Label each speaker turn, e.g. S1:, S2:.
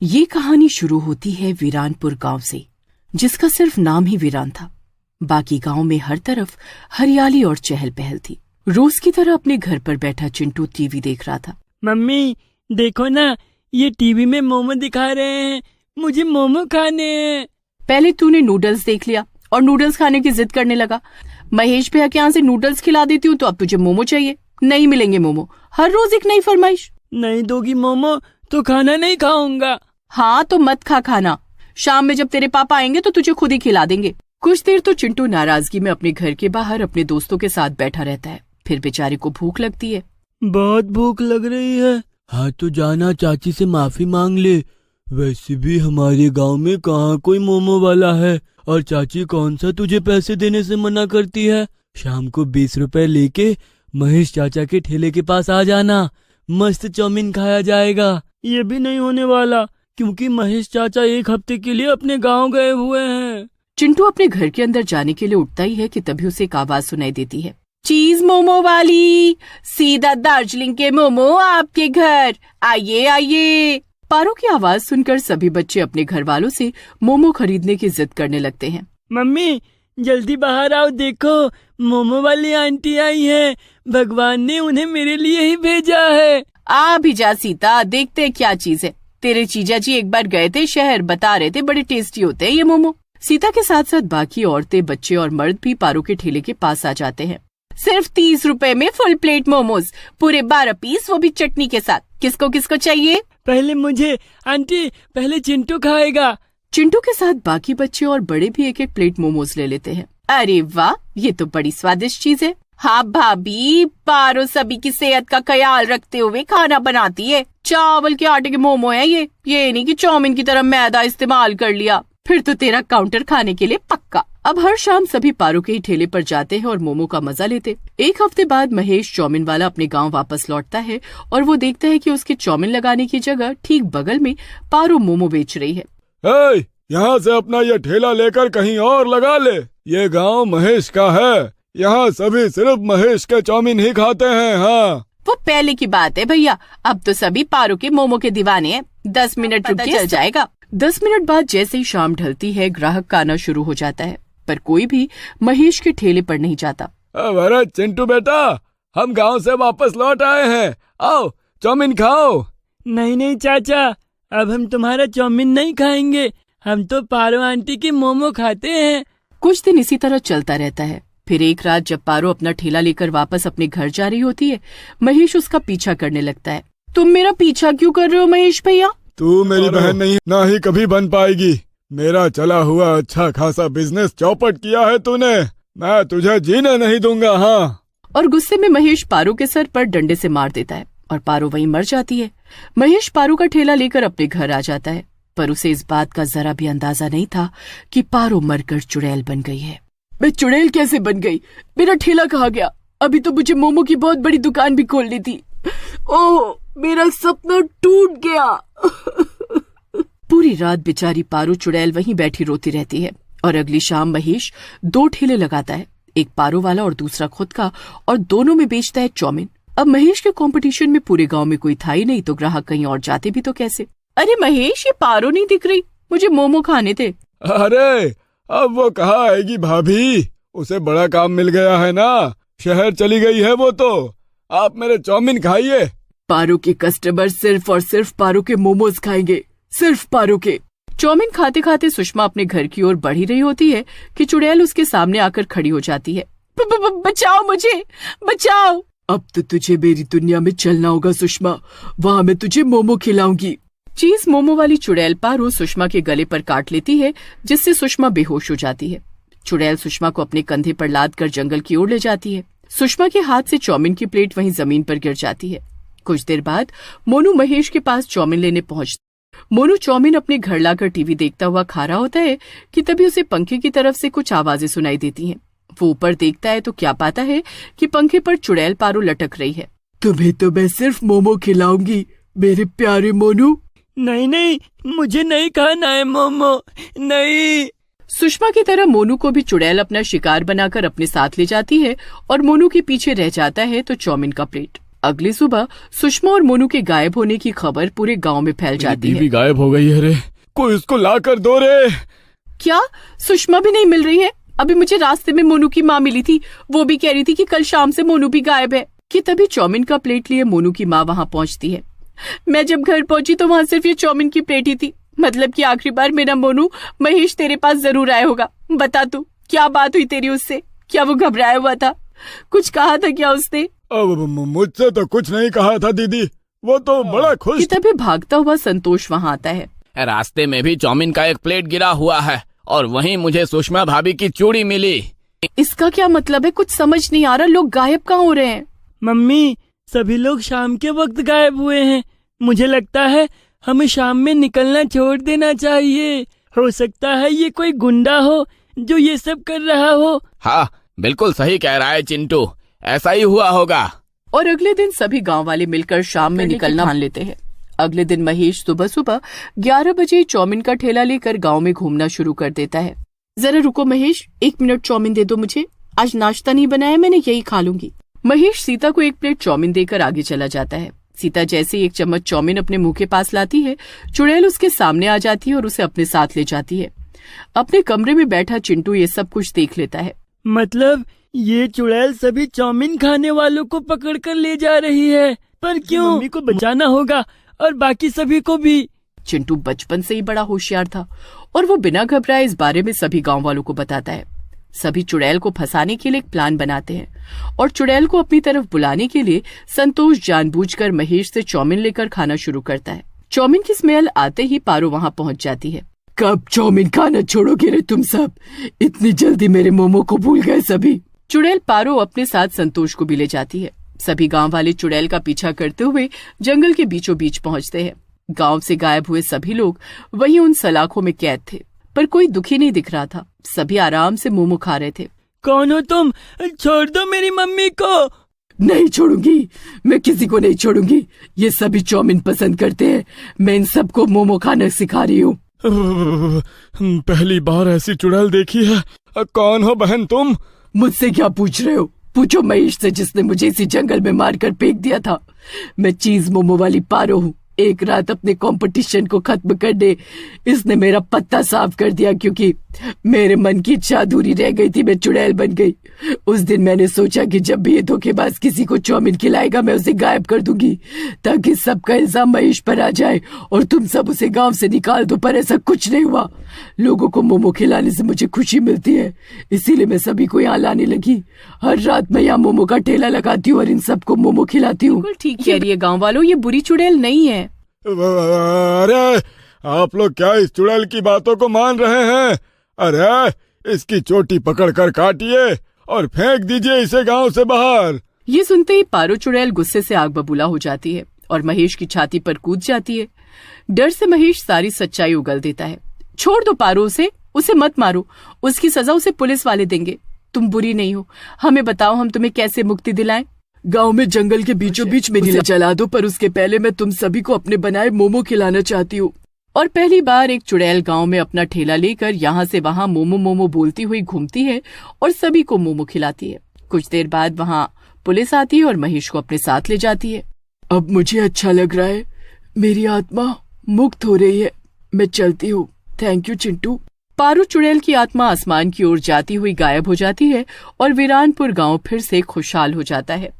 S1: ये कहानी शुरू होती है वीरानपुर गांव से, जिसका सिर्फ नाम ही वीरान था। बाकी गांव में हर तरफ हरियाली और चहल पहल थी। रोज की तरह अपने घर पर बैठा चिंटू टीवी देख रहा था।
S2: मम्मी देखो ना, ये टीवी में मोमो दिखा रहे हैं, मुझे मोमो खाने हैं।
S1: पहले तूने नूडल्स देख लिया और नूडल्स खाने की जिद करने लगा। महेश भैया के यहाँ से नूडल्स खिला देती हूँ तो अब तुझे मोमो चाहिए। नहीं मिलेंगे मोमो, हर रोज एक नई फरमाइश।
S2: नहीं दोगी मोमो तो खाना नहीं खाऊंगा।
S1: हाँ तो मत खा खाना, शाम में जब तेरे पापा आएंगे तो तुझे खुद ही खिला देंगे। कुछ देर तो चिंटू नाराजगी में अपने घर के बाहर अपने दोस्तों के साथ बैठा रहता है। फिर बेचारे को भूख लगती है।
S2: बहुत भूख लग रही है। हाँ तो जाना चाची से माफी मांग ले। वैसे भी हमारे गांव में कहाँ कोई मोमो वाला है, और चाची कौन सा तुझे पैसे देने से मना करती है। शाम को 20 रुपए लेके महेश चाचा के ठेले के पास आ जाना, मस्त चाउमीन खाया जाएगा। ये भी नहीं होने वाला, क्योंकि महेश चाचा एक हफ्ते के लिए अपने गांव गए हुए हैं।
S1: चिंटू अपने घर के अंदर जाने के लिए उठता ही है कि तभी उसे एक आवाज सुनाई देती है। चीज मोमो वाली, सीधा दार्जिलिंग के मोमो आपके घर, आइए आइए। पारो की आवाज सुनकर सभी बच्चे अपने घर वालों से मोमो खरीदने की जिद करने लगते हैं।
S2: मम्मी जल्दी बाहर आओ, देखो मोमो वाली आंटी आई है। भगवान ने उन्हें मेरे लिए ही भेजा है।
S1: आ भी जा सीता, देखते हैं क्या चीज है। तेरे जीजा जी एक बार गए थे शहर, बता रहे थे बड़े टेस्टी होते हैं ये मोमो। सीता के साथ साथ बाकी औरतें, बच्चे और मर्द भी पारो के ठेले के पास आ जाते हैं। सिर्फ 30 रुपए में फुल प्लेट मोमोज, पूरे 12 पीस, वो भी चटनी के साथ। किसको किसको चाहिए?
S2: पहले मुझे आंटी, पहले चिंटू खाएगा।
S1: चिंटू के साथ बाकी बच्चे और बड़े भी एक एक प्लेट मोमोज ले लेते हैं। अरे वाह, ये तो बड़ी स्वादिष्ट चीज है। हाँ भाभी, पारो सभी की सेहत का ख्याल रखते हुए खाना बनाती है। चावल के आटे के मोमो है ये नहीं कि चाउमीन की तरह मैदा इस्तेमाल कर लिया। फिर तो तेरा काउंटर खाने के लिए पक्का। अब हर शाम सभी पारो के ही ठेले पर जाते हैं और मोमो का मजा लेते। एक हफ्ते बाद महेश चाउमीन वाला अपने गांव वापस लौटता है और वो देखता है कि उसके चाउमीन लगाने की जगह ठीक बगल में पारो मोमो बेच रही है।
S3: यहाँ से अपना ये ठेला लेकर कहीं और लगा ले। ये गांव महेश का है, यहाँ सभी सिर्फ महेश के चाउमीन ही खाते हैं। हाँ
S1: वो पहले की बात है भैया, अब तो सभी पारो के मोमो के दीवाने हैं। 10 मिनट रुक चल जाएगा। 10 मिनट बाद जैसे ही शाम ढलती है, ग्राहक का आना शुरू हो जाता है, पर कोई भी महेश के ठेले पर नहीं जाता।
S3: अरे चिंटू बेटा, हम गांव से वापस लौट आए हैं, आओ चाउमीन खाओ।
S2: नहीं चाचा, अब हम तुम्हारा चाउमीन नहीं खाएंगे, हम तो पारो आंटी की मोमो खाते हैं।
S1: कुछ दिन इसी तरह चलता रहता है। फिर एक रात जब पारो अपना ठेला लेकर वापस अपने घर जा रही होती है, महेश उसका पीछा करने लगता है। तुम मेरा पीछा क्यों कर रहे हो महेश भैया?
S3: तू मेरी बहन नहीं, ना ही कभी बन पाएगी। मेरा चला हुआ अच्छा खासा बिजनेस चौपट किया है तूने, मैं तुझे जीने नहीं दूंगा। हाँ।
S1: और गुस्से में महेश पारो के सर पर डंडे से मार देता है और पारो वहीं मर जाती है। महेश पारो का ठेला लेकर अपने घर आ जाता है, पर उसे इस बात का जरा भी अंदाजा नहीं था कि पारो मरकर चुड़ैल बन गई है। मैं चुड़ैल कैसे बन गई? मेरा ठेला कहाँ गया? अभी तो मुझे मोमो की बहुत बड़ी दुकान भी खोलनी थी। ओह, मेरा सपना टूट गया। पूरी रात बेचारी पारो चुड़ैल वहीं बैठी रोती रहती है और अगली शाम महेश 2 ठेले लगाता है, एक पारो वाला और दूसरा खुद का, और दोनों में बेचता है चाउमीन। अब महेश के कंपटीशन में पूरे गांव में कोई था ही नहीं, तो ग्राहक कहीं और जाते भी तो कैसे? अरे महेश, ये पारो नहीं दिख रही, मुझे मोमो खाने थे।
S3: अरे अब वो कहाँ आएगी भाभी, उसे बड़ा काम मिल गया है ना, शहर चली गई है वो तो। आप मेरे चाउमीन खाइए।
S1: पारो के कस्टमर सिर्फ और सिर्फ पारो के मोमोज खाएंगे, सिर्फ पारो के। चाउमीन खाते खाते सुषमा अपने घर की ओर बढ़ ही रही होती है कि चुड़ैल उसके सामने आकर खड़ी हो जाती है। बचाओ मुझे, बचाओ। अब तो तुझे मेरी दुनिया में चलना होगा सुषमा, वहाँ मैं तुझे मोमो खिलाऊंगी। चीज मोमो वाली चुड़ैल पारो सुषमा के गले पर काट लेती है, जिससे सुषमा बेहोश हो जाती है। चुड़ैल सुषमा को अपने कंधे पर लाद कर जंगल की ओर ले जाती है। सुषमा के हाथ से चाउमीन की प्लेट वहीं जमीन पर गिर जाती है। कुछ देर बाद मोनू महेश के पास चाउमीन लेने पहुंचता। मोनू चाउमीन अपने घर लाकर टीवी देखता हुआ खा रहा होता है कि तभी उसे पंखे की तरफ से कुछ आवाजें सुनाई देती हैं। वो ऊपर देखता है तो क्या पाता है कि पंखे पर चुड़ैल पारो लटक रही है। तुम्हें तो मैं सिर्फ मोमो खिलाऊंगी मेरे प्यारे मोनू।
S2: नहीं, मुझे नहीं खाना है मोमो, नहीं।
S1: सुषमा की तरह मोनू को भी चुड़ैल अपना शिकार बनाकर अपने साथ ले जाती है और मोनू के पीछे रह जाता है तो चाउमीन का प्लेट। अगली सुबह सुषमा और मोनू के गायब होने की खबर पूरे गांव में फैल जाती है।
S3: बीवी गायब हो गई है रे, कोई उसको ला कर दो रे।
S1: क्या सुषमा भी नहीं मिल रही है? अभी मुझे रास्ते में मोनू की माँ मिली थी, वो भी कह रही थी कि कल शाम से मोनू भी गायब है। कि तभी चाउमीन का प्लेट लिए मोनू की माँ वहाँ पहुँचती है। मैं जब घर पहुंची तो वहाँ सिर्फ ये चाउमीन की प्लेट ही थी। मतलब कि आखिरी बार मेरा मोनू महेश तेरे पास जरूर आया होगा। बता तू, क्या बात हुई तेरी उससे? क्या वो घबराया हुआ था? कुछ कहा था क्या उसने?
S3: अब मुझसे तो कुछ नहीं कहा था दीदी, वो तो बड़ा खुश।
S1: कि तभी भागता हुआ संतोष वहाँ आता है।
S4: रास्ते में भी चाउमीन का एक प्लेट गिरा हुआ है और वहीं मुझे सुषमा भाभी की चूड़ी मिली।
S1: इसका क्या मतलब है? कुछ समझ नहीं आ रहा। लोग गायब कहाँ हो रहे हैं?
S2: मम्मी, सभी लोग शाम के वक्त गायब हुए हैं। मुझे लगता है हमें शाम में निकलना छोड़ देना चाहिए। हो सकता है ये कोई गुंडा हो जो ये सब कर रहा हो।
S4: हाँ, बिल्कुल सही कह रहा है चिंटू, ऐसा ही हुआ होगा।
S1: और अगले दिन सभी गांव वाले मिलकर शाम में निकलना ठान लेते हैं। अगले दिन महेश सुबह सुबह 11 बजे चाउमीन का ठेला लेकर गांव में घूमना शुरू कर देता है। जरा रुको महेश, 1 मिनट चाउमीन दे दो मुझे, आज नाश्ता नहीं बनाया मैंने, यही खा लूंगी। महेश सीता को 1 प्लेट चाउमीन देकर आगे चला जाता है। सीता जैसे ही 1 चम्मच चाउमीन अपने मुंह के पास लाती है, चुड़ैल उसके सामने आ जाती है और उसे अपने साथ ले जाती है। अपने कमरे में बैठा चिंटू ये सब कुछ देख लेता है।
S2: मतलब ये चुड़ैल सभी चाउमीन खाने वालों को पकड़ कर ले जा रही है। पर क्यों? मम्मी को बचाना होगा और बाकी सभी को भी।
S1: चिंटू बचपन से ही बड़ा होशियार था और वो बिना घबराए इस बारे में सभी गांव वालों को बताता है। सभी चुड़ैल को फंसाने के लिए एक प्लान बनाते हैं और चुड़ैल को अपनी तरफ बुलाने के लिए संतोष जानबूझकर महेश से चाउमीन लेकर खाना शुरू करता है। चाउमीन की स्मेल आते ही पारो वहाँ पहुँच जाती है। कब चाउमीन खाना छोड़ोगे रे तुम सब? इतनी जल्दी मेरे मोमो को भूल गए सभी। चुड़ैल पारो अपने साथ संतोष को भी ले जाती है। सभी गांव वाले चुड़ैल का पीछा करते हुए जंगल के बीचों बीच पहुंचते हैं। गांव से गायब हुए सभी लोग वहीं उन सलाखों में कैद थे, पर कोई दुखी नहीं दिख रहा था। सभी आराम से मोमो खा रहे थे।
S2: कौन हो तुम? छोड़ दो मेरी मम्मी को।
S1: नहीं छोड़ूंगी, मैं किसी को नहीं छोड़ूंगी। ये सभी चाउमीन पसंद करते हैं, मैं इन सबको मोमो खाना सिखा रही हूँ।
S3: पहली बार ऐसी चुड़ैल देखी है। कौन हो बहन तुम?
S1: मुझसे क्या पूछ रहे हो? पूछो महेश से, जिसने मुझे इसी जंगल में मारकर फेंक दिया था। मैं चीज मोमो वाली पारो हूँ। एक रात अपने कंपटीशन को खत्म करने इसने मेरा पत्ता साफ कर दिया, क्योंकि मेरे मन की इच्छा अधूरी रह गई थी। मैं चुड़ैल बन गई। उस दिन मैंने सोचा कि जब भी ये धोखेबाज किसी को चाउमीन खिलाएगा मैं उसे गायब कर दूंगी, ताकि सबका इल्जाम महेश पर आ जाए और तुम सब उसे गांव से निकाल दो। पर ऐसा कुछ नहीं हुआ। लोगों को मोमो खिलाने से मुझे खुशी मिलती है, इसीलिए मैं सभी को यहाँ लाने लगी। हर रात मैं यहाँ मोमो का ठेला लगाती हूँ और इन सबको मोमो खिलाती हूँ। ठीक कह रही है गाँव वालों, ये बुरी चुड़ैल नहीं है।
S3: अरे आप लोग क्या इस चुड़ैल की बातों को मान रहे हैं? अरे इसकी चोटी पकड़ कर काटिए और फेंक दीजिए इसे गांव से बाहर।
S1: ये सुनते ही पारो चुड़ैल गुस्से से आग बबूला हो जाती है और महेश की छाती पर कूद जाती है। डर से महेश सारी सच्चाई उगल देता है। छोड़ दो पारो उसे मत मारो, उसकी सजा उसे पुलिस वाले देंगे। तुम बुरी नहीं हो, हमें बताओ हम तुम्हें कैसे मुक्ति दिलाएं। गांव में जंगल के बीचों बीच में जला दो, पर उसके पहले मैं तुम सभी को अपने बनाए मोमो खिलाना चाहती हूँ। और पहली बार एक चुड़ैल गांव में अपना ठेला लेकर यहाँ से वहाँ मोमो मोमो बोलती हुई घूमती है और सभी को मोमो खिलाती है। कुछ देर बाद वहाँ पुलिस आती है और महेश को अपने साथ ले जाती है। अब मुझे अच्छा लग रहा है, मेरी आत्मा मुक्त हो रही है। मैं चलती हूँ। Thank you Chintu. पारो चुड़ैल की आत्मा आसमान की ओर जाती हुई गायब हो जाती है और वीरानपुर गांव फिर से खुशहाल हो जाता है।